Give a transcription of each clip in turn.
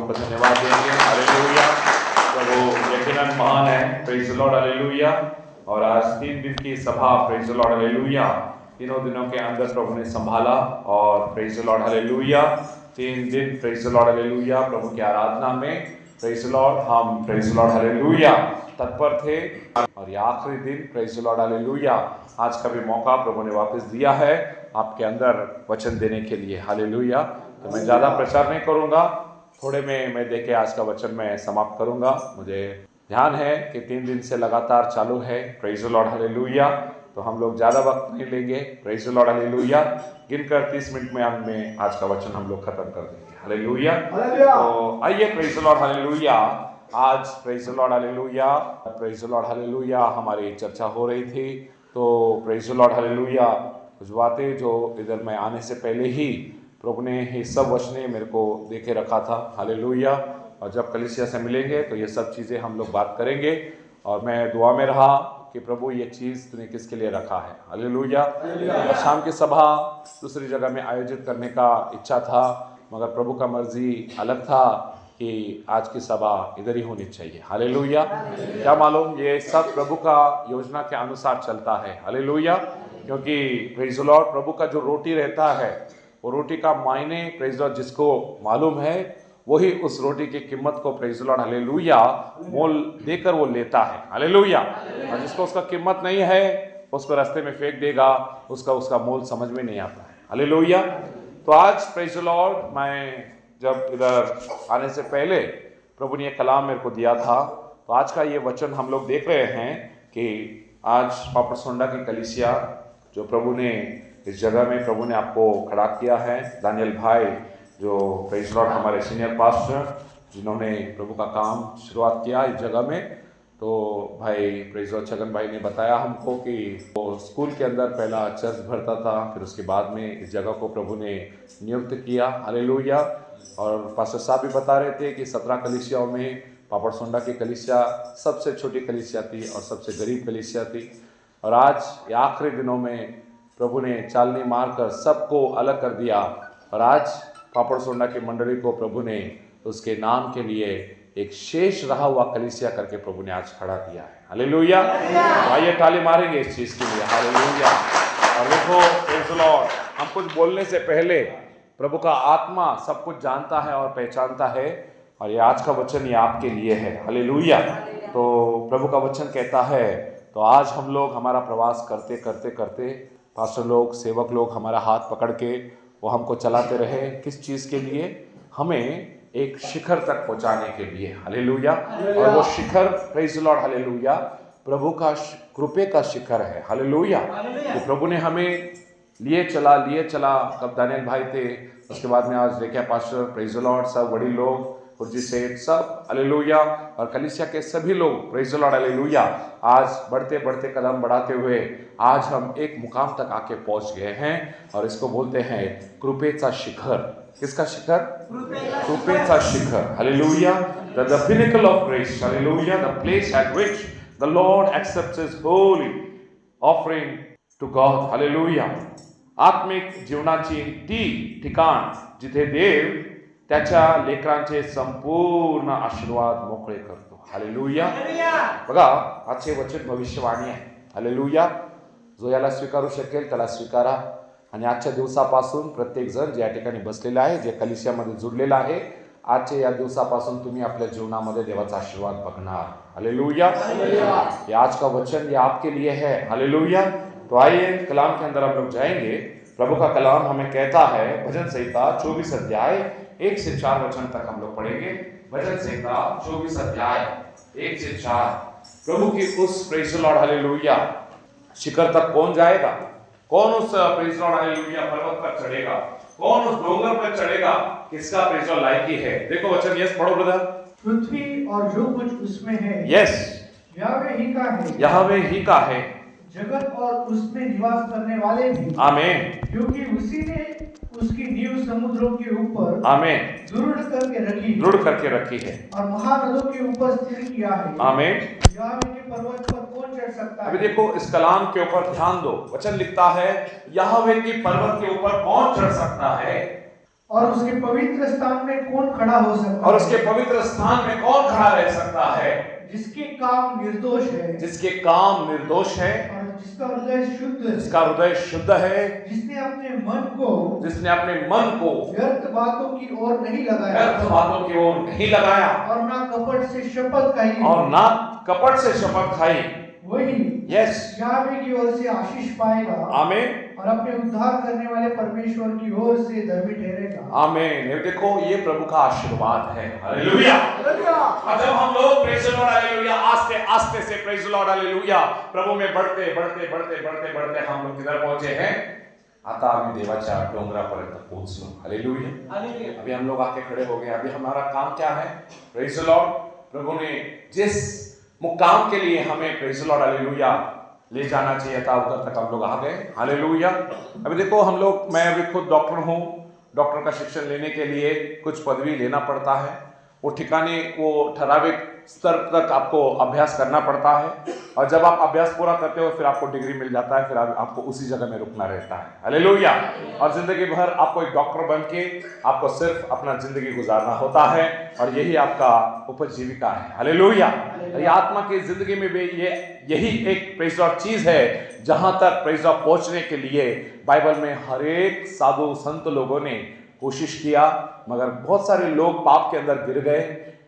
को धन्यवाद देंगे। हालेलुया, प्रभु यकीनन महान है। Praise the Lord, hallelujah. और आज 3 दिन की सभा, प्रेज द लॉर्ड, हालेलुया, तीनों दिनों के अंदर प्रभु ने संभाला और प्रेज द लॉर्ड, हालेलुया, 3 दिन प्रेज द लॉर्ड, हालेलुया, प्रभु की आराधना में प्रेज द लॉर्ड, हम प्रेज द लॉर्ड, हालेलुया तत्पर थे। और ये आखिरी दिन प्रेज द लॉर्ड, हालेलुया, आज का भी मौका प्रभु ने वापस दिया है आपके अंदर वचन देने के लिए। हालेलुया। तो मैं ज़्यादा प्रचार नहीं करूँगा, थोड़े में मैं देके आज का वचन मैं समाप्त करूँगा। मुझे ध्यान है कि 3 दिन से लगातार चालू है प्रेज द लॉर्ड, हालेलुया। तो हम लोग ज़्यादा वक्त नहीं लेंगे, प्रेज द लॉर्ड, हालेलुया। गिनकर 30 मिनट में हमें आज का वचन हम लोग खत्म कर देंगे। हालेलुया। तो आइए प्रेज द लॉर्ड, हालेलुया। आज praise the Lord, hallelujah, praise the Lord, hallelujah हमारी चर्चा हो रही थी। तो प्रेज द लॉर्ड, हालेलुया, कुछ बातें जो इधर मैं आने से पहले ही प्रभु ने ये सब वचने मेरे को देके रखा था। हालेलुया। और जब कलीसिया से मिलेंगे तो ये सब चीज़ें हम लोग बात करेंगे। और मैं दुआ में रहा कि प्रभु ये चीज़ तूने किसके लिए रखा है। हालेलुया। शाम की सभा दूसरी जगह में आयोजित करने का इच्छा था, मगर प्रभु का मर्जी अलग था कि आज की सभा इधर ही होनी चाहिए। हालेलुया। क्या मालूम, ये सब प्रभु का योजना के अनुसार चलता है। हालेलुया। क्योंकि प्रेज द लॉर्ड, प्रभु का जो रोटी रहता है वो रोटी का मायने प्रेज द लॉर्ड जिसको मालूम है वही उस रोटी की कीमत को प्रेज द लॉर्ड, हालेलुया, मोल देकर वो लेता है। हालेलुया। और जिसको उसका कीमत नहीं है उसको रास्ते में फेंक देगा, उसका मोल समझ में नहीं आता है। हालेलुया। तो आज प्रेज द लॉर्ड, मैं जब इधर आने से पहले प्रभु ने कलाम मेरे को दिया था, तो आज का ये वचन हम लोग देख रहे हैं कि आज पापड़सोंडा की कलीसिया जो प्रभु ने इस जगह में प्रभु ने आपको खड़ा किया है, दानियल भाई जो प्रेज लॉर्ड हमारे सीनियर पास्टर जिन्होंने प्रभु का काम शुरुआत किया इस जगह में। तो भाई प्रेज लॉर्ड छगन भाई ने बताया हमको कि वो स्कूल के अंदर पहला चर्च भरता था, फिर उसके बाद में इस जगह को प्रभु ने नियुक्त किया। हालेलुया। और पास्टर साहब भी बता रहे थे कि 17 कलीसियाओं में पापड़सोंडा की कलीसिया सबसे छोटी कलीसिया थी और सबसे गरीब कलीसिया थी। और आज ये आखिरी दिनों में प्रभु ने चालनी मारकर सबको अलग कर दिया और आज पापड़सोंडा की मंडली को प्रभु ने उसके नाम के लिए एक शेष रहा हुआ कलीसिया करके प्रभु ने आज खड़ा किया है। हालेलुया। तो आइए ताली मारेंगे इस चीज़ के लिए। हालेलुया। और देखो प्रेज द लॉर्ड, हम कुछ बोलने से पहले प्रभु का आत्मा सब कुछ जानता है और पहचानता है। और ये आज का वचन ये आपके लिए है। हालेलुया। तो प्रभु का वचन कहता है, तो आज हम लोग हमारा प्रवास करते करते करते पास्टर लोग, सेवक लोग हमारा हाथ पकड़ के वो हमको चलाते रहे। किस चीज़ के लिए? हमें एक शिखर तक पहुंचाने के लिए। हालेलुया। और वो शिखर प्रेज द लॉर्ड, हालेलुया, प्रभु का कृपे का शिखर है। हालेलुया। तो प्रभु ने हमें लिए चला। तब दानियल भाई थे, उसके बाद में आज रेखा पास्टर, प्रेज द लॉर्ड, सब बड़ी लोग, कुर्जी सेठ, सब, हालेलुया, और कलीसिया के सभी लोग, प्रेज द लॉर्ड, हालेलुया, आज बढ़ते बढ़ते कदम बढ़ाते हुए आज हम एक मुकाम तक आके पहुंच गए हैं। और इसको बोलते हैं कृपेचा शिखर। किसका शिखर? कृपेचा शिखर। Hallelujah. The pinnacle of grace. Hallelujah. The place at which the Lord accepts his holy offering to God. Hallelujah. आत्मिक जीवनाची ती ठिकाण जिथे देव त्याच्या लेकरांचे संपूर्ण आशीर्वाद मोकळे करतो। हालेलुया। बघा, आजचे वचन भविष्यवाणी आहे। हालेलुया। जो याला स्वीकारू शकेल त्याला स्वीकारा। आणि आजच्या दिवसापासून प्रत्येक जण जे या ठिकाणी बसलेला आहे, जे कलीसियामध्ये जुडलेला आहे, आजच्या या दिवसापासून तुम्ही आपल्या जीवनामध्ये देवाचा आशीर्वाद बघणार। हालेलुया। ये आज का वचन ये आपके लिए है। हालेलुया। तो आइए कलाम के अंदर हम लोग जाएंगे। प्रभु का कलाम हमें कहता है, भजन संहिता 24 अध्याय 1 से 4 वचन तक हम लोग पढ़ेंगे। भजन संहिता 24 अध्याय 1 से 4। प्रभु की उस प्रेज द लॉर्ड, हालेलुया, शिखर तक कौन जाएगा? कौन उस प्रेज द लॉर्ड, हालेलुया, पर्वत पर चढ़ेगा? कौन उस डोंगर पर चढ़ेगा? किसका प्रेज द लॉर्ड लायकी है? देखो वचन, यस पढ़ो ब्रदर। पृथ्वी और जो कुछ उसमें है, यस, यहोवा ही का है। यहोवा ही का है। जगत और उसमें निवास करने वाले भी। आमीन। क्योंकि उसी ने उसकी नींव समुद्रों के ऊपर, आमीन, दृढ़ करके रखी है और महानदों के ऊपर स्थिर किया है। आमीन। यहोवा के पर्वत पर कौन चढ़ सकता है? अभी देखो इस कलाम के ऊपर ध्यान दो। वचन लिखता है, यहोवा की पर्वत के ऊपर कौन चढ़ सकता है? और उसके पवित्र स्थान में कौन खड़ा हो सकता और है? उसके पवित्र स्थान में कौन खड़ा रह सकता है? जिसके काम निर्दोष है, जिसके काम निर्दोष है, और जिसका हृदय शुद्ध है, जिसका हृदय शुद्ध है, जिसने अपने मन को व्यर्थ बातों की ओर नहीं लगाया, व्यर्थ बातों की ओर नहीं लगाया, और ना कपट से शपथ खाई, और ना कपट से शपथ खाई, वही यस यावे की ओर से आशीष पाएगा, आमीन, और अपने उद्धार करने वाले परमेश्वर की ओर से धर्मी ठहरेगा। आमीन। ये देखो, ये प्रभु का आशीर्वाद है। हालेलुया। और जब हम लोग प्रेज द लॉर्ड हालेलुया आस्ते आस्ते से प्रेज द लॉर्ड हालेलुया प्रभु में बढ़ते बढ़ते बढ़ते बढ़ते बढ़ते हम लोग किधर पहुंचे हैं? आता आम्ही देवाच्या डोंगरापर्यंत पोहोचलो। हालेलुया। अभी हम लोग आके खड़े हो गए। अभी हमारा काम क्या है? Praise the Lord. प्रभु ने जिस मुकाम के लिए हमें प्रेज द लॉर्ड हालेलुया ले जाना चाहिए था, उधर तक हम लोग आ गए। हालेलुया। अभी देखो हम लोग, मैं अभी खुद डॉक्टर हूँ। डॉक्टर का शिक्षण लेने के लिए कुछ पदवी लेना पड़ता है। वो ठिकाने, वो ठराविक स्तर तक आपको अभ्यास करना पड़ता है, और जब आप अभ्यास पूरा करते हो फिर आपको डिग्री मिल जाता है। फिर आपको उसी जगह में रुकना रहता है। हालेलुया। और जिंदगी भर आपको एक डॉक्टर बन के आपको सिर्फ अपना जिंदगी गुजारना होता है, और यही आपका उपजीविका है। हालेलुया। ये आत्मा की जिंदगी में भी यही एक प्रेज लॉर्ड चीज है, जहां तक प्रेज लॉर्ड पहुंचने के लिए बाइबल में हर एक साधु संत लोगों ने कोशिश किया, मगर बहुत सारे लोग पाप के अंदर गिर गए,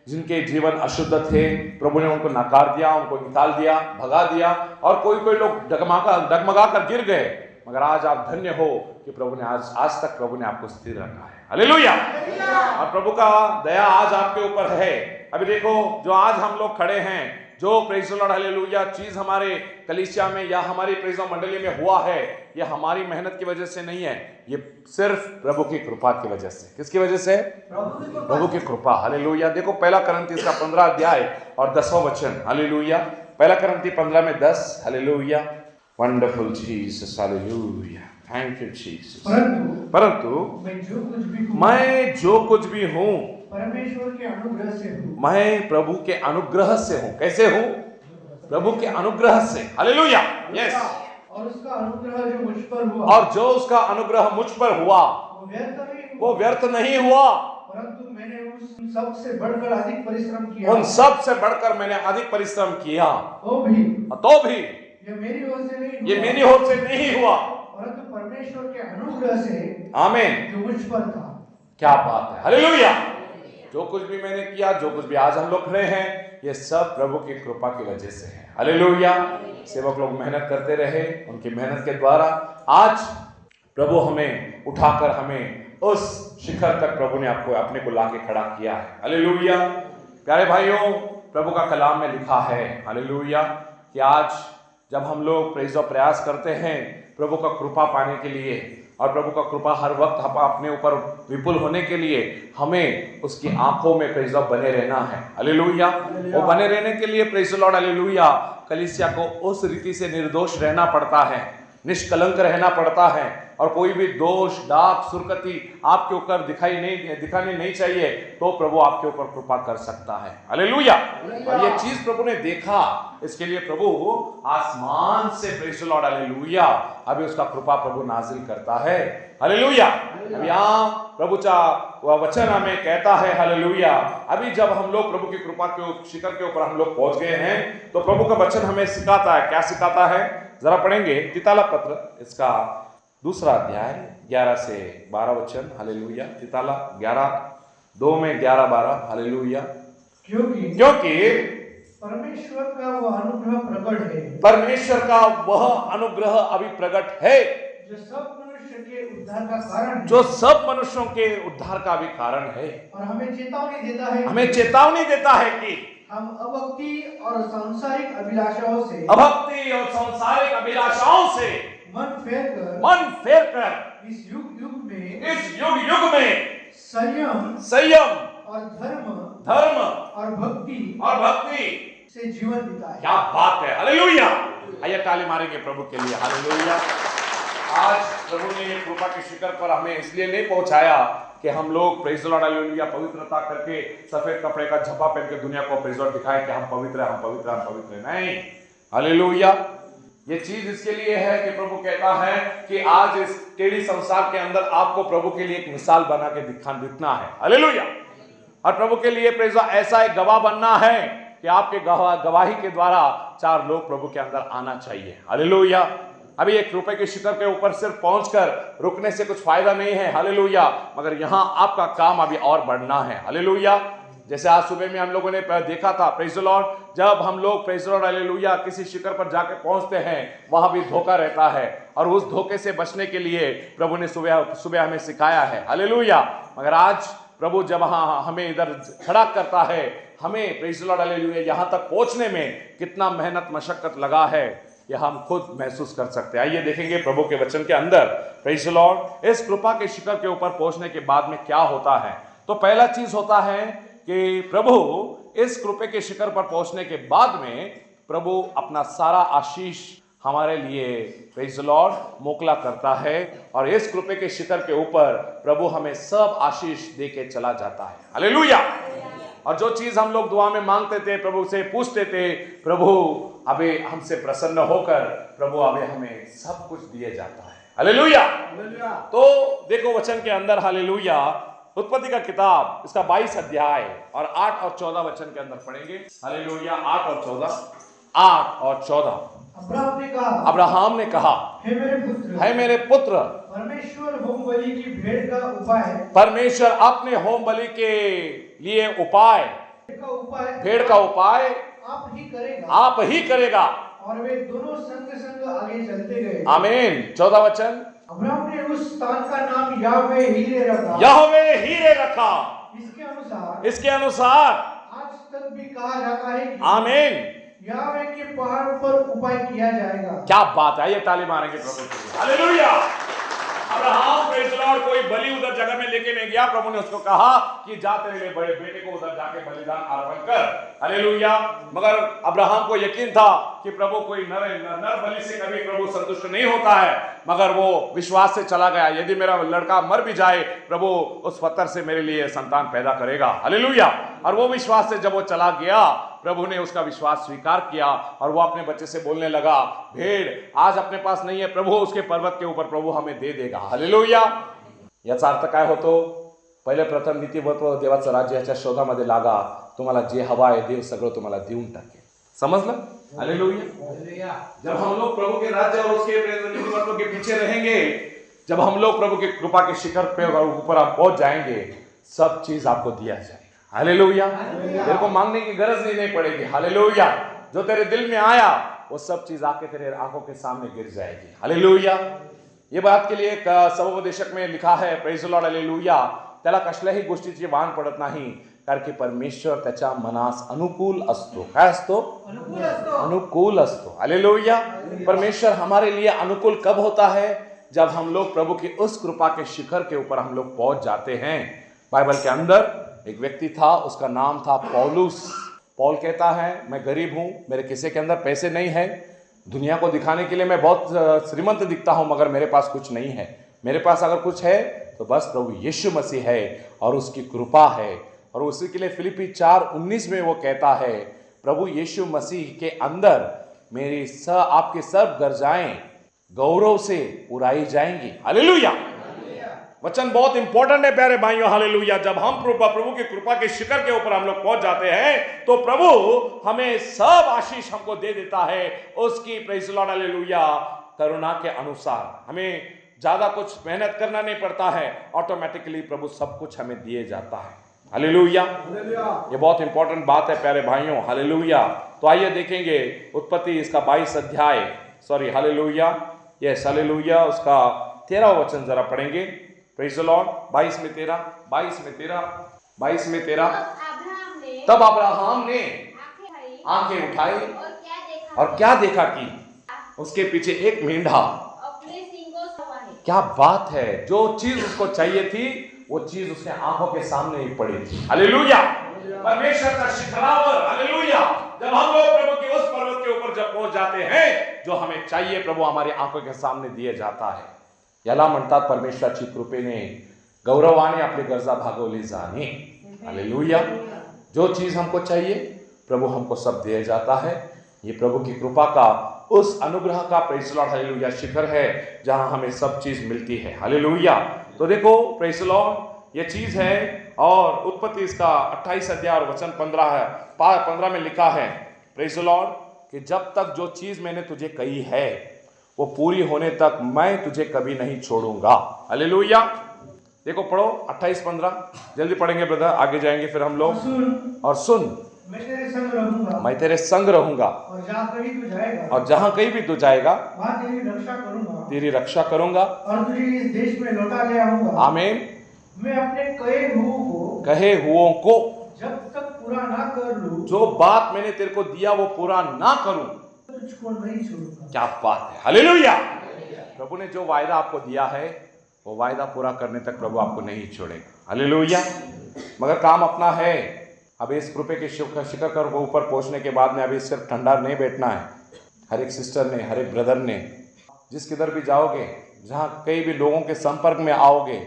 जिनके जीवन अशुद्ध थे। प्रभु ने उनको नकार दिया, उनको निकाल दिया, भगा दिया, और कोई लोग डगमगा कर गिर गए। मगर आज आप धन्य हो कि प्रभु ने आज तक प्रभु ने आपको स्थिर रखा है। हालेलुया। और प्रभु का दया आज आपके ऊपर है। अभी देखो, जो आज हम लोग खड़े हैं, जो प्रेज द लॉर्ड हालेलुया चीज हमारे कलीसिया में या हमारी प्रेज मंडली में हुआ है, ये हमारी मेहनत की वजह से नहीं है, ये सिर्फ प्रभु की कृपा की वजह से। किसकी वजह से? प्रभु की कृपा। हालेलुया। देखो, पहला करंती का 15 अध्याय और 10वां वचन। हालेलुया। पहला करंती 15 में 10। Hallelujah. Wonderful Jesus. Hallelujah. Thank you Jesus. परंतु मैं जो कुछ भी हूँ परमेश्वर के अनुग्रह से हूँ। मैं प्रभु के अनुग्रह से हूँ। कैसे हूँ? प्रभु के अनुग्रह से। हालेलुया। यस। और उसका अनुग्रह जो मुझ पर हुआ, और जो उसका अनुग्रह मुझ पर हुआ, वो व्यर्थ नहीं हुआ, परंतु मैंने उन सब से बढ़कर अधिक परिश्रम किया। उन सब से बढ़कर मैंने अधिक परिश्रम किया। तो भी ये मेरी ओर से नहीं हुआ, परंतु परमेश्वर के अनुग्रह से। आमीन। जो मुझ पर था। क्या बात है। हालेलुया। जो कुछ भी मैंने किया, जो कुछ भी आज हम लोग खड़े हैं, ये सब प्रभु की कृपा की वजह से है। हालेलुया। सेवक लोग मेहनत करते रहे, उनकी मेहनत के द्वारा आज प्रभु हमें उठाकर हमें उस शिखर तक प्रभु ने आपको अपने को लाके खड़ा किया है। हालेलुया। प्यारे भाइयों, प्रभु का कलाम में लिखा है, हालेलुया, कि आज जब हम लोग प्रेज और प्रयास करते हैं प्रभु का कृपा पाने के लिए, और प्रभु का कृपा हर वक्त अपने ऊपर विपुल होने के लिए हमें उसकी आंखों में प्रेज लॉर्ड बने रहना है। हालेलुया। वो बने रहने के लिए प्रेज लॉर्ड हालेलुया कलीसिया को उस रीति से निर्दोष रहना पड़ता है, निष्कलंक रहना पड़ता है, और कोई भी दोष दाग सुरकती आपके ऊपर दिखानी नहीं चाहिए, तो प्रभु आपके ऊपर कृपा कर सकता है। हालेलुया। और ये चीज प्रभु ने देखा, इसके लिए प्रभु आसमान से प्रेज लॉर्ड हालेलुया अभी उसका कृपा प्रभु नाजिल करता है। हालेलुया। अब यहाँ प्रभु का वचन हमें कहता है, हालेलुया, अभी जब हम लोग प्रभु की कृपा के शिखर के ऊपर हम लोग पहुंच गए हैं, तो प्रभु का वचन हमें सिखाता है। क्या सिखाता है? जरा पढ़ेंगे तिताला पत्र, इसका 2 अध्याय 11 से 12 वचन। हालेलुया। तिताला 2 में 11-12। हालेलुया। क्योंकि परमेश्वर का वह अनुग्रह प्रकट है, परमेश्वर का वह अनुग्रह अभी प्रकट है, जो सब मनुष्य के उद्धार का कारण है, जो सब मनुष्यों के उद्धार का भी कारण है, और हमें चेतावनी देता है कि हम अभक्ति और सांसारिक अभिलाषाओं से मन फेर कर इस युग में संयम और धर्म और भक्ति से जीवन बिताए। क्या बात है। हालेलुया। आइए ताली मारेंगे प्रभु के लिए। हालेलुया। आज प्रभु ने ये कृपा के शिखर पर हमें इसलिए नहीं पहुंचाया कि हम लोग प्रेज द लॉर्ड हालेलुया पवित्रता करके सफेद कपड़े का झप्पा पहन के दुनिया को प्रेज द लॉर्ड दिखाएं कि हम पवित्र हैं। नहीं। हालेलुया। ये चीज इसके लिए है कि प्रभु कहता है कि आज इस टेढ़ी संसार के अंदर आपको प्रभु के लिए एक मिसाल बना के दिखना है। हालेलुया। और प्रभु के लिए प्रेज़ ऐसा एक गवाह बनना है कि आपके गवाही के द्वारा 4 लोग प्रभु के अंदर आना चाहिए। हालेलुया। अभी एक रुपए के शिखर के ऊपर सिर्फ पहुंचकर रुकने से कुछ फायदा नहीं है। हालेलुया। मगर यहां आपका काम अभी और बढ़ना है। हालेलुया। जैसे आज सुबह में हम लोगों ने देखा था, प्रेज़ द लॉर्ड, जब हम लोग प्रेज़ द लॉर्ड हालेलुया किसी शिखर पर जाकर पहुंचते हैं, वहां भी धोखा रहता है और उस धोखे से बचने के लिए प्रभु ने सुबह हमें सिखाया है। हालेलुया। मगर आज प्रभु जब हमें इधर खड़ा करता है, हमें प्रेज़ द लॉर्ड हालेलुया यहां तक पहुंचने में कितना मेहनत मशक्कत लगा है, यह हम खुद महसूस कर सकते हैं। आइए देखेंगे प्रभु के वचन के अंदर, प्रेज़ द लॉर्ड, इस कृपा के शिखर के ऊपर पहुंचने के बाद में क्या होता है। तो पहला चीज होता है कि प्रभु इस कृपे के शिखर पर पहुंचने के बाद में प्रभु अपना सारा आशीष हमारे लिए प्रेज़ द लॉर्ड मोकला करता है और इस कृपे के शिखर के ऊपर प्रभु हमें सब आशीष दे के चला जाता है। हालेलुया। और जो चीज हम लोग दुआ में मांगते थे, प्रभु से पूछते थे, प्रभु अबे हमसे प्रसन्न होकर प्रभु अबे हमें सब कुछ दिए जाता है। हालेलुया। तो देखो वचन के अंदर, हालेलुया, उत्पत्ति का किताब इसका 22 अध्याय और 8 और 14 वचन के अंदर पढ़ेंगे। हालेलुया। 8 और 14। अब्राहम ने कहा, हे मेरे पुत्र, परमेश्वर होम बलि की भेड़ का उपाय, परमेश्वर अपने होम बलि के लिए उपाय, भेड़ का उपाय आप ही करेगा। और वे दोनों संग संग आगे चलते गए। आमीन। 14 वचन, अब्राहम ने उस स्थान का नाम याहवे हीरे रखा। याहवे हीरे रखा। इसके अनुसार आज तक भी कहा जाता है कि आमीन, याहवे के पहाड़ पर उपाय किया जाएगा। क्या बात है। ये ताली मारेंगे प्रभु के लिए। Hallelujah. Abraham praise the Lord कोई बलि उधर जगह में लेके नहीं गया। प्रभु ने उसको कहा कि जा तेरे लिए बड़े बेटे को उधर जाके बलिदान अर्पण कर। हालेलुया। मगर अब्राहम को यकीन था कि प्रभु कोई नर बलि से कभी प्रभु संतुष्ट नहीं होता है, मगर वो विश्वास से चला गया, यदि मेरा लड़का मर भी जाए, प्रभु उस पत्थर से मेरे लिए संतान पैदा करेगा। हालेलुया। और वो विश्वास से जब वो चला गया, प्रभु ने उसका विश्वास स्वीकार किया और वो अपने बच्चे से बोलने लगा, भेड़ आज अपने पास नहीं है, प्रभु उसके पर्वत के ऊपर प्रभु हमें दे देगा। हालेलुया। याचा अर्थ काय होतो, पहिले प्रथम नीतिमत्व देवाचं राज्याच्या शोधामध्ये लागा, तुम्हाला जे हवा आहे देव सगळं तुम्हाला देऊन टाकेल। समझलं? हालेलुया। जब हम लोग प्रभु के राज्य और उसके नीतिमत्व के पीछे रहेंगे, जब हम लोग प्रभु की कृपा के शिखर पे ऊपर हम पहुंच जाएंगे, सब चीज आपको दिया जाएगा। हालेलुया। तेरे को मांगने की गरज नहीं पड़ेगी। हालेलुया। जो तेरे दिल में आया वो सब चीज आके तेरे आंखों के सामने गिर जाएगी। हालेलुया। ये बात के लिए एक समुपदेशक में लिखा है, प्रेज़ द लॉर्ड, हालेलुया, त्याला कसल्याही गोष्टीची भान पडत नाही, कारण की परमेश्वर त्याच्या मनास अनुकूल असतो। काय असतो? अनुकूल असतो। हालेलुया। परमेश्वर हमारे लिए अनुकूल कब होता है? जब हम लोग प्रभु की उस कृपा के शिखर के ऊपर हम लोग पहुंच जाते हैं। बाइबल के अंदर एक व्यक्ति था, उसका नाम था पौलुस। पौल कहता है, मैं गरीब हूं, मेरे किसी के अंदर पैसे नहीं है, दुनिया को दिखाने के लिए मैं बहुत श्रीमंत दिखता हूं, मगर मेरे पास कुछ नहीं है। मेरे पास अगर कुछ है तो बस प्रभु यीशु मसीह है और उसकी कृपा है। और उसी के लिए फिलिपी 4:19 में वो कहता है, प्रभु यीशु मसीह के अंदर मेरी आपकी सब गरजाएं गौरव से उड़ाई जाएंगी। हालेलुया। वचन बहुत इंपॉर्टेंट है प्यारे भाइयों। हालेलुया। जब हम प्रभु की कृपा के शिखर के ऊपर हम लोग पहुंच जाते हैं तो प्रभु हमें सब आशीष हमको दे देता है उसकी, प्रेज़ द लॉर्ड, हालेलुया, करुणा के अनुसार। हमें ज्यादा कुछ मेहनत करना नहीं पड़ता है, ऑटोमेटिकली प्रभु सब कुछ हमें दिए जाता है। हालेलुया। ये बहुत इंपॉर्टेंट बात है प्यारे भाइयों। हालेलुया। तो आइए देखेंगे उत्पत्ति इसका 22 अध्याय, सॉरी, हालेलुया, यस, हालेलुया, उसका 13वां वचन जरा पढ़ेंगे। Praise the Lord. 22 में 13। तब अब्राहम ने आंखें उठाई और क्या देखा कि उसके पीछे एक मेंढा। क्या बात है। जो चीज उसको चाहिए थी वो चीज उसके आंखों के सामने ही पड़ी थी। हालेलुया। परमेश्वर का शिखरावर, हालेलुया। जब हम लोग प्रभु के उस पर्वत के ऊपर जब पहुंच जाते हैं, जो हमें चाहिए प्रभु हमारी आंखों के सामने दिए जाता है। याला म्हणतात परमेश्वराची कृपेने गौरवाने आपली गरजा भागवली जाणे। हालेलुया। जो चीज हमको चाहिए प्रभु हमको सब दिया जाता है। ये प्रभु की कृपा का, उस अनुग्रह का प्रेज़ द लॉर्ड हालेलुया शिखर है जहां हमें सब चीज मिलती है। हालेलुया। तो देखो प्रेज़ द लॉर्ड ये चीज है, और उत्पत्ति इसका 28 अध्याय और वचन 15 में लिखा है प्रेज़ द लॉर्ड कि जब तक जो चीज मैंने तुझे कही है वो पूरी होने तक मैं तुझे कभी नहीं छोड़ूंगा। हालेलुया। देखो पढ़ो 28-15, जल्दी पढ़ेंगे ब्रदर, आगे जाएंगे फिर हम लोग। और सुन मैं तेरे संग रहूंगा, मैं तेरे संग रहूंगा, और जहां कहीं भी तू जाएगा वहां तेरी रक्षा करूंगा, और तुझे इस देश में लौटा ले आऊंगा। आमीन। मैं अपने कहे हुओं को जब तक पूरा ना कर लूं, जो बात मैंने तेरे को दिया वो पूरा ना करूं, तुझको नहीं छोड़ूंगा। क्या बात है। हालेलुया। प्रभु ने जो वायदा आपको दिया है वो वायदा पूरा करने तक प्रभु आपको नहीं छोड़ेगा। हालेलुया। मगर काम अपना है। अब इस कृपे के शिखर कर ऊपर पहुंचने के बाद में अभी सिर्फ ठंडा नहीं बैठना है। हर एक सिस्टर ने, हर एक ब्रदर ने, जिस किधर भी जाओगे, जहां कई भी लोगों के संपर्क में आओगे,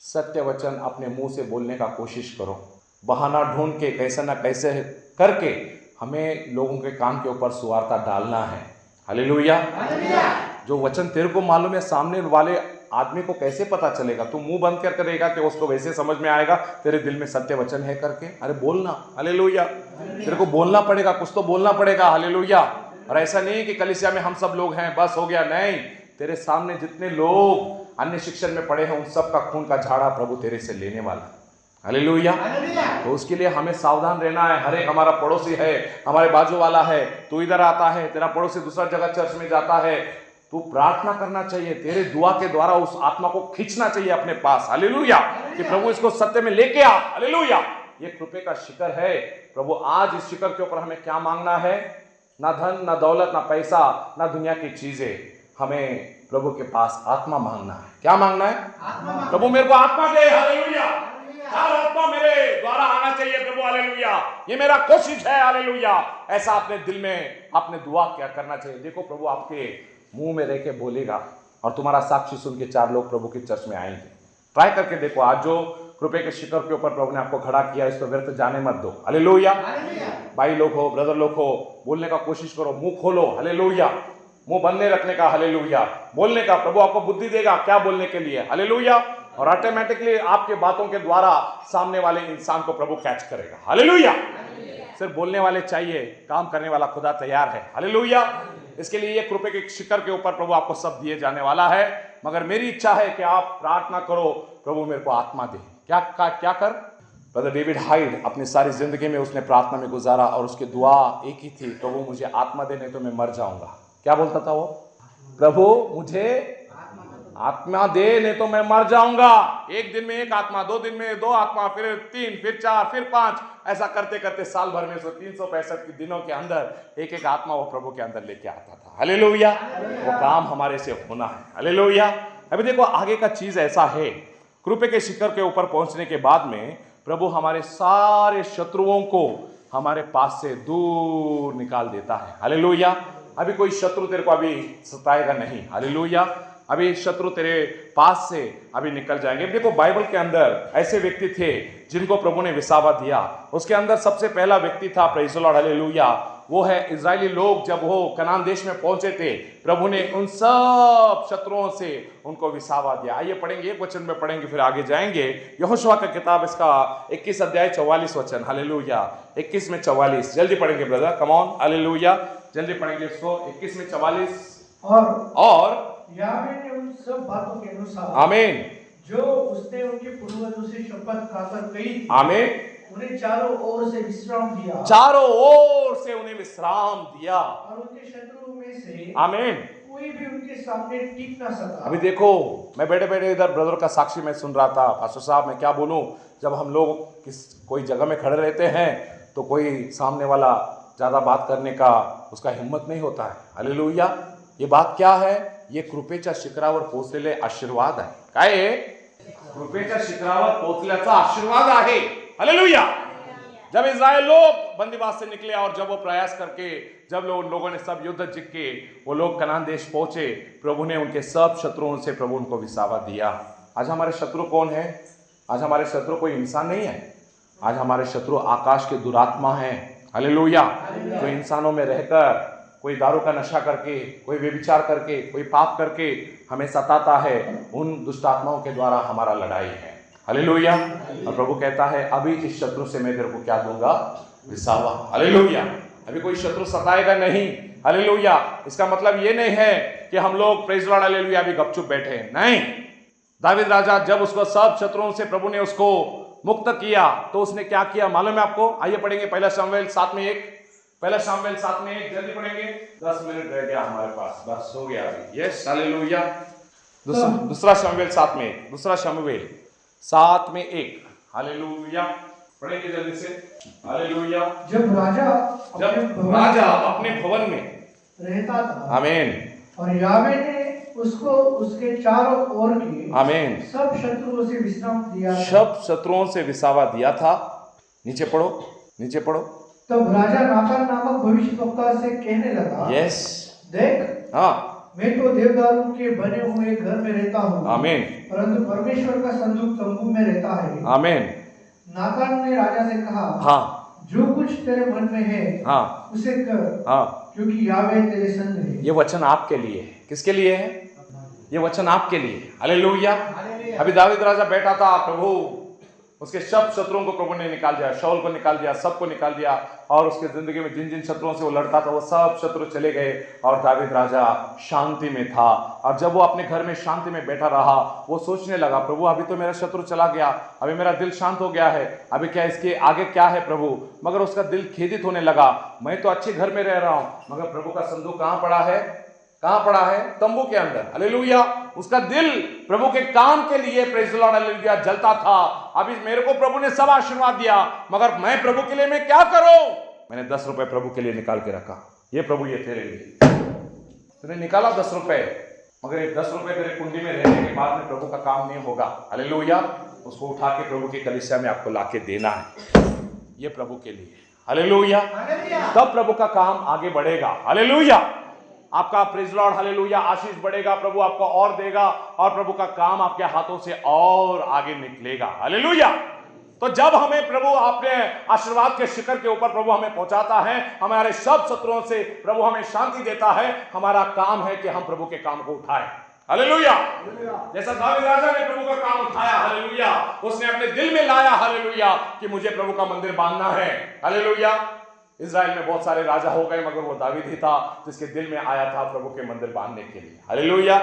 सत्य वचन अपने मुंह से बोलने का कोशिश करो। बहाना ढूंढ के कैसे ना कैसे करके हमें लोगों के कान के ऊपर सुवार्ता डालना है। हालेलुया। जो वचन तेरे को मालूम है, सामने वाले आदमी को कैसे पता चलेगा? तू मुंह बंद कर करेगा कि उसको वैसे समझ में आएगा तेरे दिल में सत्य वचन है करके? अरे बोलना। हालेलुया। तेरे को बोलना पड़ेगा, कुछ तो बोलना पड़ेगा। हालेलुया। और ऐसा नहीं कि कलीसिया में हम सब लोग हैं बस हो गया, नहीं। तेरे सामने जितने लोग अन्य शिक्षण में पड़े हैं उन सब का खून का झाड़ा प्रभु तेरे से लेने वाला। हालेलुया। तो उसके लिए हमें सावधान रहना है। हर एक हमारा पड़ोसी है, हमारे बाजू वाला है, तू इधर आता है, तेरा पड़ोसी दूसरा जगह चर्च में जाता है, तू प्रार्थना करना चाहिए, तेरे दुआ के द्वारा उस आत्मा को खींचना चाहिए अपने पास। हालेलुया। कि प्रभु इसको सत्य में लेके आ। हालेलुया। ये कृपे का शिखर है। प्रभु आज इस शिखर के ऊपर हमें क्या मांगना है? ना धन, ना दौलत, ना पैसा, ना दुनिया की चीजें। हमें प्रभु के पास आत्मा मांगना है। क्या मांगना है? प्रभु मेरे को आत्मा दे। हालेलुया। हर आत्मा मेरे द्वारा आना चाहिए प्रभु। हालेलुया। ये मेरा कोशिश है। हालेलुया। ऐसा अपने दिल में आपने दुआ क्या करना चाहिए। देखो प्रभु आपके मुंह में रह के बोलेगा और तुम्हारा साक्षी सुन के 4 लोग प्रभु के चर्च में आएंगे। ट्राई करके देखो। आज जो कृपे के शिखर के ऊपर प्रभु ने आपको खड़ा किया, इसको व्यर्थ जाने मत दो। हालेलुया। भाई लोग हो, ब्रदर लोग हो, बोलने का कोशिश करो, मुंह खोलो। हालेलुया। मुंह बंद नहीं रखने का। हालेलुया। बोलने का। प्रभु आपको बुद्धि देगा क्या बोलने के लिए। हालेलुया। और ऑटोमेटिकली आपके बातों के द्वारा सामने वाले इंसान को प्रभु कैच करेगा। हालेलुया। सिर्फ बोलने वाले चाहिए, काम करने वाला खुदा तैयार है। हालेलुया। इसके लिए ये कृपे के शिखर के ऊपर प्रभु आपको सब दिए जाने वाला है। मगर मेरी इच्छा है कि आप प्रार्थना करो, प्रभु मेरे को आत्मा दे। क्या कर? ब्रदर डेविड हाइड अपनी सारी जिंदगी में उसने प्रार्थना में गुजारा और उसकी दुआ एक ही थी, प्रभु मुझे आत्मा दे, नहीं तो मैं मर जाऊंगा। क्या बोलता था वो? प्रभु मुझे आत्मा दे, नहीं तो मैं मर जाऊंगा। एक दिन में एक आत्मा, 2 दिन में 2 आत्मा, फिर 3, फिर 4, फिर 5, ऐसा करते करते साल भर में 365 दिनों के अंदर एक एक आत्मा वो प्रभु के अंदर लेके आता था। हालेलुया। वो काम हमारे से होना है। हालेलुया। अभी देखो आगे का चीज ऐसा है, कृपे के शिखर के ऊपर पहुंचने के बाद में प्रभु हमारे सारे शत्रुओं को हमारे पास से दूर निकाल देता है। हालेलुया। अभी कोई शत्रु तेरे को अभी सताएगा नहीं। हालेलुया। अभी शत्रु तेरे पास से अभी निकल जाएंगे। देखो बाइबल के अंदर ऐसे व्यक्ति थे जिनको प्रभु ने विसावा दिया। उसके अंदर सबसे पहला व्यक्ति था, प्रेज़ द लॉर्ड, हालेलुया, वो है इजरायली लोग। जब वो कनान देश में पहुंचे थे, प्रभु ने उन सब शत्रुओं से उनको विसावा दिया। आइए पढ़ेंगे, एक वचन में पढ़ेंगे फिर आगे जाएंगे। यहोशुआ का किताब इसका 21 अध्याय 44 वचन। हालेलुया। 21 में 44 जल्दी पढ़ेंगे ब्रदर, कम ऑन। हालेलुया। जल्दी पढ़ेंगे इसको। 21 में 44। और यावे ने उन सब बातों के अनुसार, आमीन, जो उसने उनके पूर्वजों से शपथ खाकर कही थी, आमीन, उन्हें चारों ओर से विश्राम दिया। चारों ओर से उन्हें विश्राम दिया। और उनके शत्रुओं में से, आमीन, कोई भी उनके सामने टिक ना सका। अभी देखो, मैं बैठे बैठे इधर ब्रदर का साक्षी में सुन रहा था। पास्टर साहब मैं क्या बोलूं, जब हम लोग कोई जगह में खड़े रहते हैं तो कोई सामने वाला ज्यादा बात करने का उसका हिम्मत नहीं होता है। हालेलुया। ये बात क्या है? ये कृपेच्या शिखरावर पोहोचलेले आशीर्वाद आहे। काय आहे? कृपेच्या शिखरावर पोहोचल्याचा आशीर्वाद आहे। हालेलुया। जब इस्राएल लोग बंदीवास से निकले और जब वो प्रयास करके, जब लोगों ने सब युद्ध जीत के वो लोग कनान देश पहुंचे, प्रभु ने उनके सब शत्रुओं से प्रभु उनको विसावा दिया। आज हमारे शत्रु कौन है? आज हमारे शत्रु कोई इंसान नहीं है। आज हमारे शत्रु आकाश के दुरात्मा हैं। हालेलुया। जो इंसानों में रहकर कोई दारू का नशा करके, कोई व्यभिचार करके, कोई पाप करके हमें सताता है, उन दुष्ट आत्माओं के द्वारा हमारा लड़ाई है। हालेलुया। और प्रभु कहता है अभी इस शत्रु से मैं तेरे को क्या दूंगा? विसावा। हालेलुया। अभी कोई शत्रु सताएगा नहीं। हालेलुया। इसका मतलब ये नहीं है कि हम लोग प्रेज लॉर्ड हालेलुया अभी गपचुप बैठे हैं, नहीं। दावीद राजा जब उसको सब शत्रुओं से प्रभु ने उसको मुक्त किया तो उसने क्या किया मालूम है आपको? आइए पढ़ेंगे पहला शमूएल 7:1। पहला शमूएल 7:1 जल्दी पढ़ेंगे, 10 मिनट रह गया हमारे पास, बस हो गया अभी। Yes hallelujah. दूसरा शमूएल 7:1, दूसरा शमूएल 7:1। हालेलुया, पढ़ेंगे जल्दी से। हालेलुया। जब राजा अपने भवन में रहता था, आमीन, और यावे ने उसको उसके चारों ओर के आमीन सब शत्रुओं से विश्राम दिया, सब शत्रुओं से विसावा दिया था। नीचे पढ़ो, नीचे पढ़ो। तब राजा नातान नामक भविष्यवक्ता से कहने लगा, यस, देख, हाँ, मैं तो देवदारू के बने हुए घर में रहता हूँ, आमीन, परंतु परमेश्वर का संदूक तंबू में रहता है। आमीन। नातान ने राजा से कहा, हाँ, जो कुछ तेरे मन में है हाँ, उसे कर, हाँ। क्योंकि यावे तेरे संग है। ये वचन आपके लिए है। किसके लिए है? ये वचन आपके लिए। हालेलुया। अभी दावीद राजा बैठा था, प्रभु उसके सब शत्रुओं को प्रभु ने निकाल दिया, शाऊल को निकाल दिया, सबको निकाल दिया, और उसके जिंदगी में जिन जिन शत्रुओं से वो लड़ता था वो सब शत्रु चले गए और दावीद राजा शांति में था। और जब वो अपने घर में शांति में बैठा रहा, वो सोचने लगा, प्रभु अभी तो मेरा शत्रु चला गया, अभी मेरा दिल शांत हो गया है, अभी क्या इसके आगे क्या है प्रभु? मगर उसका दिल खेदित होने लगा, मैं तो अच्छे घर में रह रहा हूं, मगर प्रभु का संदूक कहां पड़ा है? कहां पड़ा है? तंबू के अंदर। हालेलुया। उसका दिल प्रभु के काम के लिए प्रेज़ द लॉर्ड हालेलुया जलता था। अभी मेरे को प्रभु ने सब आशीर्वाद दिया, मगर मैं प्रभु के लिए मैं क्या करूं? मैंने 10 रुपए प्रभु के लिए निकाल के रखा। ये प्रभु ये तेरे लिए, तूने निकाला 10 रुपए, मगर ये 10 रुपए तेरे कुंडी में रहने के बाद में प्रभु का काम नहीं होगा। हालेलुया। उसको उठा के प्रभु की कलीसिया में आपको लाके देना है, ये प्रभु के लिए। हालेलुया। तब प्रभु का काम आगे बढ़ेगा। हालेलुया। आपका प्रेज़ लॉर्ड हालेलुया आशीष बढ़ेगा, प्रभु आपको और देगा, और प्रभु का काम आपके हाथों से और आगे निकलेगा। हालेलुया। तो जब हमें प्रभु अपने आशीर्वाद के शिखर के ऊपर प्रभु हमें पहुंचाता है, हमारे सब शत्रुओं से प्रभु हमें शांति देता है, हमारा काम है कि हम प्रभु के काम को उठाएं। हालेलुया। जैसा दावीद राजा ने प्रभु का काम उठाया, हालेलुया, उसने अपने दिल में लाया, हालेलुया, कि मुझे प्रभु का मंदिर बांधना है। हालेलुया। इज़राइल में बहुत सारे राजा हो गए, मगर वो दावीद ही था जिसके दिल में आया था प्रभु के मंदिर बांधने के लिए। हालेलुया।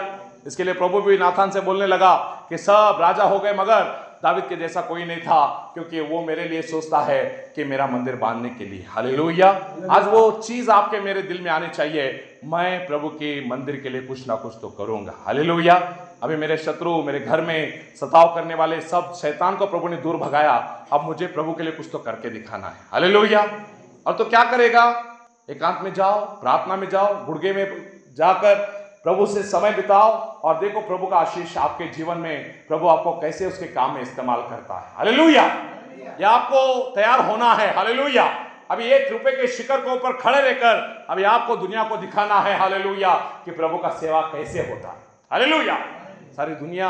इसके लिए प्रभु भी नातान से बोलने लगा कि सब राजा हो गए, मगर दावीद के जैसा कोई नहीं था, क्योंकि वो मेरे लिए सोचता है कि मेरा मंदिर बांधने के लिए। हालेलुया। आज वो चीज आपके मेरे दिल में आनी चाहिए, मैं प्रभु के मंदिर के लिए कुछ ना कुछ तो करूंगा। हालेलुया। अभी मेरे शत्रु, मेरे घर में सताव करने वाले सब शैतान को प्रभु ने दूर भगाया, अब मुझे प्रभु के लिए कुछ तो करके दिखाना है। हालेलुया। और तो क्या करेगा? एकांत में जाओ, प्रार्थना में जाओ, गुड़गे में जाकर प्रभु से समय बिताओ, और देखो प्रभु का आशीष आपके जीवन में प्रभु आपको कैसे उसके काम में इस्तेमाल करता है। हालेलुया। ये आपको तैयार होना है। हालेलुया। अभी 1 रुपए के शिखर के ऊपर खड़े रहकर अभी आपको दुनिया को दिखाना है, हालेलुया, कि प्रभु का सेवा कैसे होता है। हालेलुया। सारी दुनिया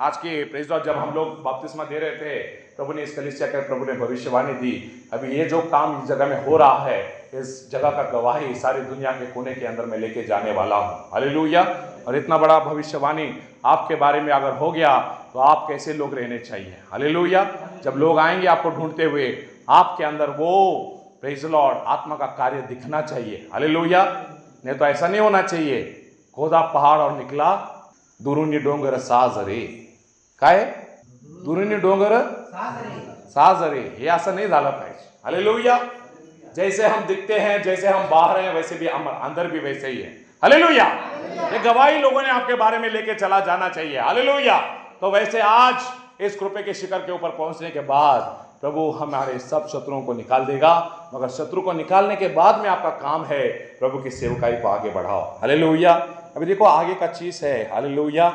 आज के प्रेज़ लॉर्ड, जब हम लोग बपतिस्मा दे रहे थे, प्रभु ने इस कलीसिया के प्रभु ने भविष्यवाणी दी, अभी ये जो काम इस जगह में हो रहा है, इस जगह का गवाही सारी दुनिया के कोने के अंदर में लेके जाने वाला हूँ। हालेलुया। और इतना बड़ा भविष्यवाणी आपके बारे में अगर हो गया तो आप कैसे लोग रहने चाहिए। हालेलुया। जब लोग आएंगे आपको ढूंढते हुए, आपके अंदर वो प्रेज़ लॉर्ड आत्मा का कार्य दिखना चाहिए। हालेलुया। नहीं तो ऐसा नहीं होना चाहिए, खोदा पहाड़ और निकला दुरुनी डोंगर साजरे, काय दुरुनी डोंगर साजरे, हे असं नाही झालं पाहिजे। हालेलुया। जैसे हम दिखते हैं, जैसे हम बाहर हैं, वैसे भी हम अंदर भी वैसे ही है। हालेलुया। ये गवाही लोगों ने आपके बारे में लेके चला जाना चाहिए। हालेलुया। तो वैसे आज इस कृपे के शिखर के ऊपर पहुंचने के बाद प्रभु हमारे सब शत्रुओं को निकाल देगा, मगर शत्रु को निकालने के बाद में आपका काम है प्रभु की सेवकाई को आगे बढ़ाओ। हालेलुया। अभी देखो आगे का चीज है। हालेलुया।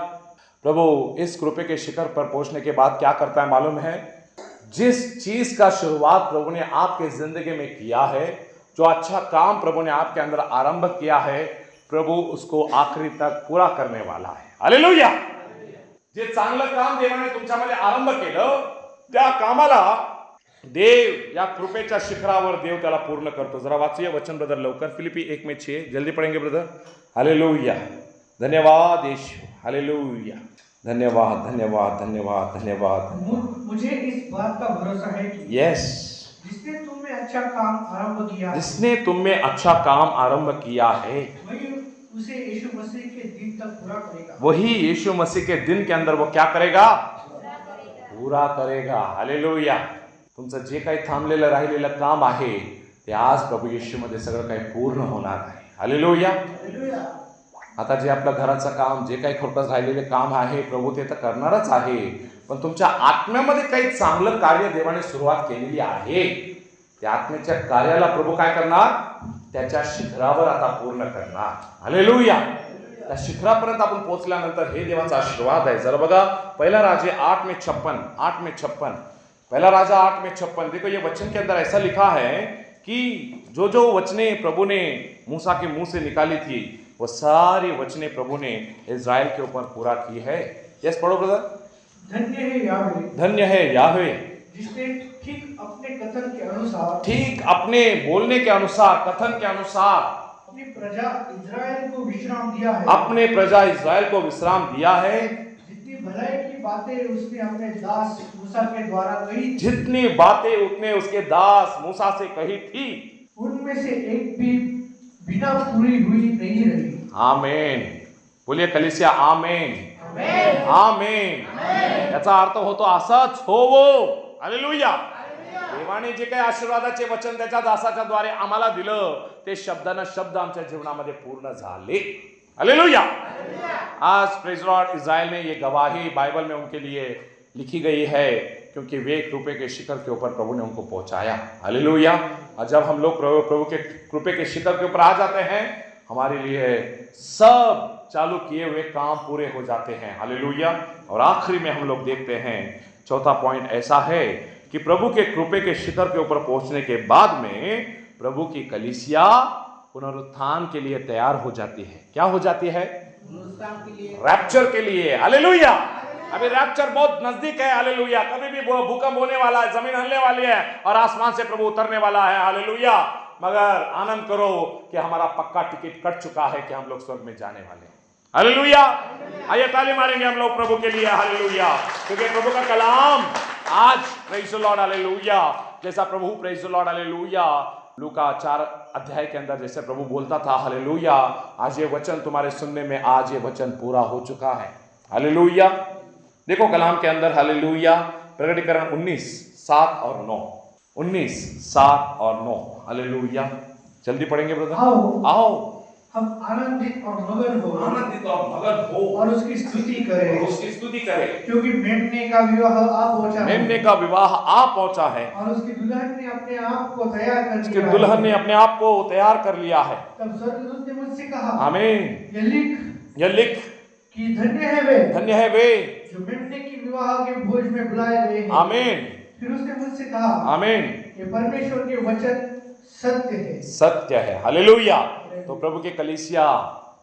प्रभु इस कृपे के शिखर पर पहुंचने के बाद क्या करता है मालूम है? जिस चीज का शुरुआत प्रभु ने आपके जिंदगी में किया है, जो अच्छा काम प्रभु ने आपके अंदर आरंभ किया है, प्रभु उसको आखिरी तक पूरा करने वाला है। हालेलुया। जे चांगलं काम देवाने तुमच्यामध्ये आरंभ केलं, त्या कामाला देव या कृपेच्या शिखरावर देव त्याला पूर्ण करतो. जरा वाचूया वचन ब्रदर लवकर. फिलिपी 1:6 जल्दी पढ़ेंगे ब्रदर. हालेलुया. धन्यवाद यीशु. हालेलुया. धन्यवाद धन्यवाद धन्यवाद धन्यवाद. मुझे इस बात का भरोसा है कि यस, जिसने तुम में अच्छा काम आरंभ किया, जिसने तुम में अच्छा काम आरंभ किया है वही उसे यीशु मसीह के दिन तक पूरा करेगा. वही यीशु मसीह के दिन के अंदर वो क्या करेगा? पूरा करेगा. हालेलुया. तुमचं जे काही थांबलेलं राहिलेलं काम आहे ते आज प्रभू येशूमध्ये सगळं काही पूर्ण होणार आहे. हालेलुया. आता जे आपलं घराचं काम, जे काही खोटं राहिलेले काम आहे, प्रभू ते तर करणारच आहे, पण तुमच्या आत्म्यामध्ये काही चांगलं कार्य देवाने सुरुवात केलेली आहे. त्या आत्म्याच्या कार्याला प्रभू काय करणार? त्याच्या शिखरावर आता पूर्ण करणार. हालेलुया. त्या शिखरापर्यंत आपण पोहोचल्यानंतर हे देवाचा आशीर्वाद आहे. जरा बघा पहिला राजे 8:56. पहला राजा 8:56. देखो ये वचन के अंदर ऐसा लिखा है कि जो जो वचने प्रभु ने मूसा के मुंह से निकाली थी वो सारी वचने प्रभु ने इज़राइल के ऊपर पूरा की है. यस, पढ़ो ब्रदर. धन्य है यावे, धन्य है यावे, जिसने ठीक अपने कथन के अनुसार, ठीक अपने बोलने के अनुसार, कथन के अनुसार अपनी प्रजा इज़राइल को विश्राम दिया है. अपने प्रजा इज़राइल को विश्राम दिया है. जितनी भलाई की बातें उसने अपने दास मूसा के द्वारा कही, जितनी बातें उसने उसके दास मूसा से कही थी उनमें से एक भी बिना पूरी हुई नहीं रही. आमेन. बोलिए कलीसिया आमेन. आमेन. याचा अर्थ होतो असाच होवो. हालेलुया. देवाने जे काही आशीर्वादाचे वचन त्याच्या दासाच्या द्वारे आम्हाला दिलं ते शब्दानं शब्द आमच्या जीवनामध्ये पूर्ण झाले. हालेलुया. आज प्रेज लॉर्ड इज़राइल ने ये गवाही बाइबल में उनके लिए लिखी गई है क्योंकि वे कृपे के शिखर के ऊपर प्रभु ने उनको पहुंचाया. हालेलुया. और जब हम लोग प्रभु के कृपे के शिखर के ऊपर आ जाते हैं हमारे लिए सब चालू किए हुए काम पूरे हो जाते हैं. हालेलुया. और आखिरी में हम लोग देखते हैं चौथा पॉइंट ऐसा है कि प्रभु के कृपे के शिखर के ऊपर पहुंचने के बाद में प्रभु की कलीसिया पुनरुत्थान के लिए तैयार हो जाती है. क्या हो जाती है? रैप्चर के लिए. हालेलुया. अभी रैप्चर बहुत नजदीक है. हालेलुया. कभी भी भूकंप होने वाला है, जमीन हिलने वाली है और आसमान से प्रभु उतरने वाला है. हालेलुया. मगर आनंद करो कि हमारा पक्का टिकट कट चुका है कि हम लोग स्वर्ग में जाने वाले हैं. हालेलुया. आइए ताली मारेंगे हम लोग प्रभु के लिए. हालेलुया. क्योंकि प्रभु का कलाम आज प्रेज द लॉर्ड. हालेलुया. जैसा प्रभु प्रेज द लॉर्ड. हालेलुया. लूका 4 अध्याय के अंदर जैसे प्रभु बोलता था हालेलुया, आज ये वचन तुम्हारे सुनने में आज ये वचन पूरा हो चुका है. हालेलुया. देखो कलाम के अंदर हालेलुया प्रकटीकरण 19:7 और 9. 19:7 और 9. हालेलुया. जल्दी पढ़ेंगे ब्रदर. आओ हम आनंदित और मगन हो, आनंदित और मगन हो और उसकी स्तुति करें, उसकी स्तुति करें, क्योंकि मेमने का विवाह आ पहुंचा है. मेमने का विवाह आ पहुंचा है और उसकी दुल्हन ने अपने आप को तैयार कर उसके लिया. दुल्हन ने अपने आप को तैयार कर लिया है. तब स्वर्गदूत ने मुझसे कहा, आमीन. यह लिख कि धन्य है वे जो मेमने की विवाह के भोज में बुलाए गए हैं. आमीन. फिर उसने मुझसे कहा, आमीन. कि परमेश्वर के वचन सत्य है. सत्य है. हालेलुया. तो प्रभु के कलीसिया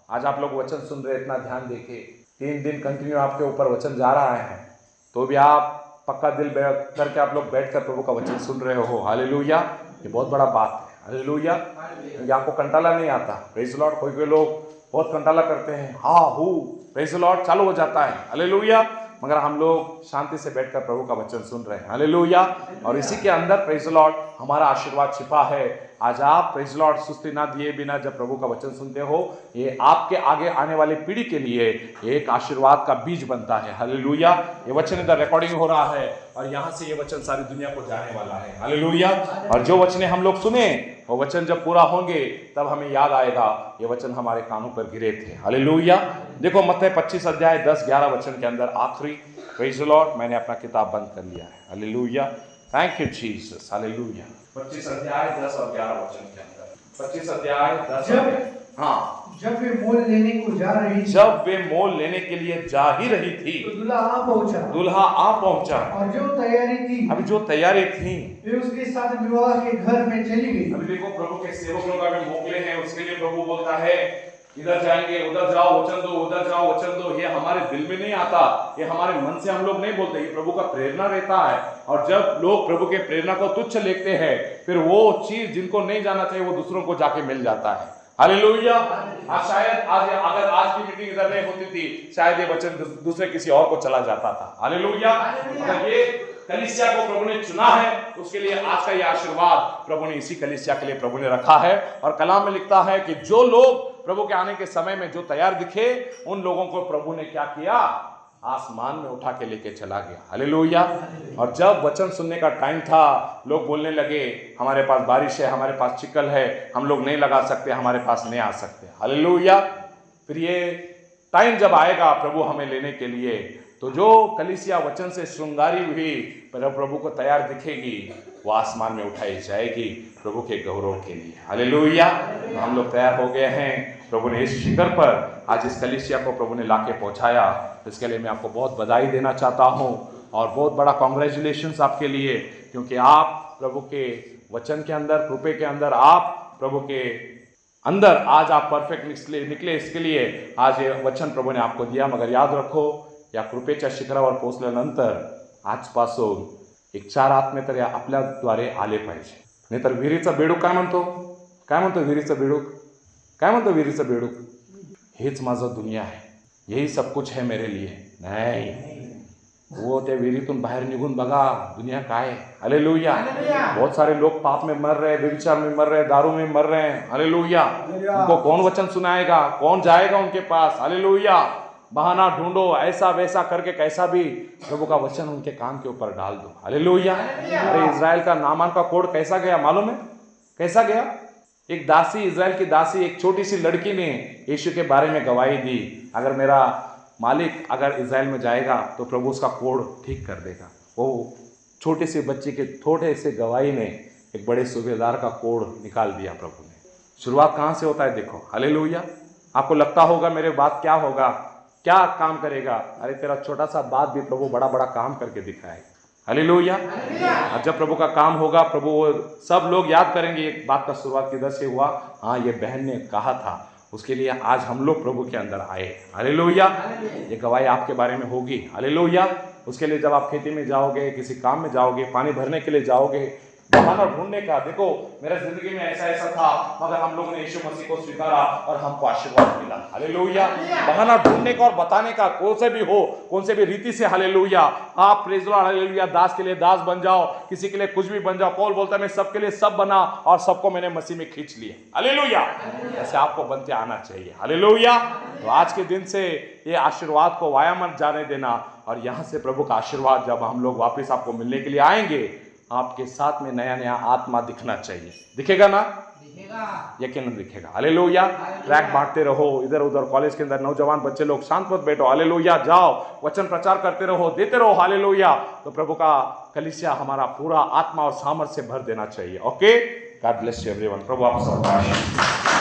आज आप लोग वचन सुन रहे, इतना ध्यान देके 3 दिन कंटिन्यू आपके ऊपर वचन जा रहा है तो भी आप पक्का दिल करके आप लोग बैठकर प्रभु का वचन सुन रहे हो. हालेलुया. ये बहुत बड़ा बात है. हालेलुया. क्योंकि आपको कंटाला नहीं आता. Praise the Lord. कोई लोग बहुत कंटाला करते हैं, हाँ हूँ प्रेज द लॉर्ड चालू हो जाता है. हालेलुया. मगर हम लोग शांति से बैठकर प्रभु का वचन सुन रहे हैं. हालेलुया. और इसी के अंदर प्रेज द लॉर्ड हमारा आशीर्वाद छिपा है. आज आप प्रेज द लॉर्ड सुस्ती ना दिए बिना जब प्रभु का वचन सुनते हो ये आपके आगे आने वाली पीढ़ी के लिए एक आशीर्वाद का बीज बनता है. हालेलुया. ये वचन इधर रिकॉर्डिंग हो रहा है और यहाँ से ये वचन सारी दुनिया को जाने वाला है. हालेलुया. और जो वचने हम लोग सुने वो वचन जब पूरा होंगे तब हमें याद आएगा ये वचन हमारे कानों पर गिरे थे. हालेलुया. देखो मत्ती 25 अध्याय 10-11 वचन के अंदर आखिरी. Praise the Lord. मैंने अपना किताब बंद कर लिया है. Hallelujah. Thank you Jesus. Hallelujah. 25 अध्याय 10 और 11 वचन के अंदर. 25 अध्याय 10. जब वे मोल लेने को जा रही थी, जब वे मोल लेने के लिए जा ही रही थी तो दूल्हा आ पहुंचा. दूल्हा आ पहुंचा. और जो तैयारी थी, अभी जो तैयारी थी वे उसके साथ विवाह के घर में चली गई. अभी देखो प्रभु के सेवक लोग अभी मोकले हैं. उसके लिए प्रभु बोलता है इधर जाएंगे, उधर जाओ वचन दो, उधर जाओ वचन दो, ये हमारे दिल में नहीं आता, ये हमारे मन से हम लोग नहीं बोलते, ये प्रभु का प्रेरणा रहता है। और जब लोग प्रभु के प्रेरणा को तुच्छ लेते हैं, फिर वो चीज जिनको नहीं जाना चाहिए वो दूसरों को जाके मिल जाता है। हालेलुया। आज शायद अगर आज की मीटिंग इधर नहीं होती थी, शायद ये वचन दूसरे किसी और को चला जाता था। हालेलुया। अगर ये कलीसिया को प्रभु ने चुना है, उसके लिए आज का ये आशीर्वाद प्रभु ने इसी कलीसिया के लिए प्रभु ने रखा है। और कलाम में लिखता है कि जो लोग प्रभु के आने के समय में जो तैयार दिखे, उन लोगों को प्रभु ने क्या किया, आसमान में उठा के लेके चला गया। हालेलुया। और जब वचन सुनने का टाइम था, लोग बोलने लगे हमारे पास बारिश है, हमारे पास चिकल है, हम लोग नहीं लगा सकते, हमारे पास नहीं आ सकते। हालेलुया। फिर ये टाइम जब आएगा प्रभु हमें लेने के लिए, तो जो कलीसिया वचन से श्रृंगारी हुई प्रभु को तैयार दिखेगी, वो आसमान में उठाई जाएगी प्रभु के गौरव के लिए। हालेलुया। तो हम लोग तैयार हो गए हैं। प्रभु ने इस शिखर पर आज इस कलीसिया को प्रभु ने लाके पहुंचाया, इसके लिए मैं आपको बहुत बधाई देना चाहता हूं और बहुत बड़ा कॉन्ग्रेचुलेशंस आपके लिए, क्योंकि आप प्रभु के वचन के अंदर, कृपे के अंदर, आप प्रभु के अंदर आज आप परफेक्ट निकले। इसके लिए आज ये वचन प्रभु ने आपको दिया। मगर याद रखो, या कृपेच्या शिखरावर पोहोचल्यानंतर आजपासून एक 4 आत्मे तर या आपल्याद्वारे आले पाहिजे. नाहीतर विहिरीचं बेडूक काय म्हणतो? काय म्हणतो विहिरीचं बेडूक? काय म्हणतो विहिरीचं बेडूक? हेच माझं दुनिया है, यही सब कुछ है मेरे लिए. नाही, वो त्या विहिरीतून बाहेर निघून बघा दुनिया काय है. हालेलुया. बहुत सारे लोग पाप में मर रहे हैं, व्यभिचार में मर रहे हैं, दारू में मर रहे हैं. हालेलुया. उनको कौन वचन सुनाएगा? कौन जाएगा उनके पास? हालेलुया. बहाना ढूंढो, ऐसा वैसा करके कैसा भी प्रभु का वचन उनके कान के ऊपर डाल दो. हालेलुया. अरे इजराइल का नामान का कोड कैसा गया मालूम है? कैसा गया? एक दासी, इजराइल की दासी, एक छोटी सी लड़की ने यीशु के बारे में गवाही दी, अगर मेरा मालिक अगर इजराइल में जाएगा तो प्रभु उसका कोड ठीक कर देगा. वो छोटे से बच्चे के थोड़े से गवाही ने एक बड़े सूबेदार का कोड निकाल दिया प्रभु ने. शुरुआत कहाँ से होता है देखो. हालेलुया. आपको लगता होगा मेरे बात क्या होगा, क्या काम करेगा? अरे तेरा छोटा सा बात भी प्रभु बड़ा बड़ा काम करके दिखाएगा. हालेलुया. और जब प्रभु का काम होगा, प्रभु वो सब लोग याद करेंगे एक बात का शुरुआत किधर से हुआ. हाँ, ये बहन ने कहा था, उसके लिए आज हम लोग प्रभु के अंदर आए. हालेलुया. ये गवाही आपके बारे में होगी. हालेलुया. उसके लिए जब आप खेती में जाओगे, किसी काम में जाओगे, पानी भरने के लिए जाओगे, बहाना ढूंढने का, देखो मेरे जिंदगी में ऐसा ऐसा था मगर हम लोगों ने यीशु मसीह को स्वीकारा और हमको आशीर्वाद मिला. हालेलुया. बहाना ढूंढने का और बताने का, कौन से भी हो, कौन से भी रीति से. हालेलुया. आप प्रेज द लॉर्ड. हालेलुया. दास के लिए दास बन जाओ, किसी के लिए कुछ भी बन जाओ. पौल बोलता है मैं सबके लिए सब बना और सबको मैंने मसीह में खींच लिया. हालेलुया. ऐसे आपको बनते आना चाहिए. हालेलुया. तो आज के दिन से ये आशीर्वाद को वाया मत जाने देना. और यहाँ से प्रभु का आशीर्वाद जब हम लोग वापस आपको मिलने के लिए आएंगे, आपके साथ में नया नया आत्मा दिखना चाहिए. दिखेगा ना? यकीनन दिखेगा. हालेलुया. ट्रैक बांटते रहो इधर उधर. कॉलेज के अंदर नौजवान बच्चे लोग शांत मत बैठो. हालेलुया. जाओ वचन प्रचार करते रहो, देते रहो. हालेलुया. तो प्रभु का कलीसिया हमारा पूरा आत्मा और सामर्थ्य से भर देना चाहिए. Okay. God bless you everyone. प्रभु आप सबको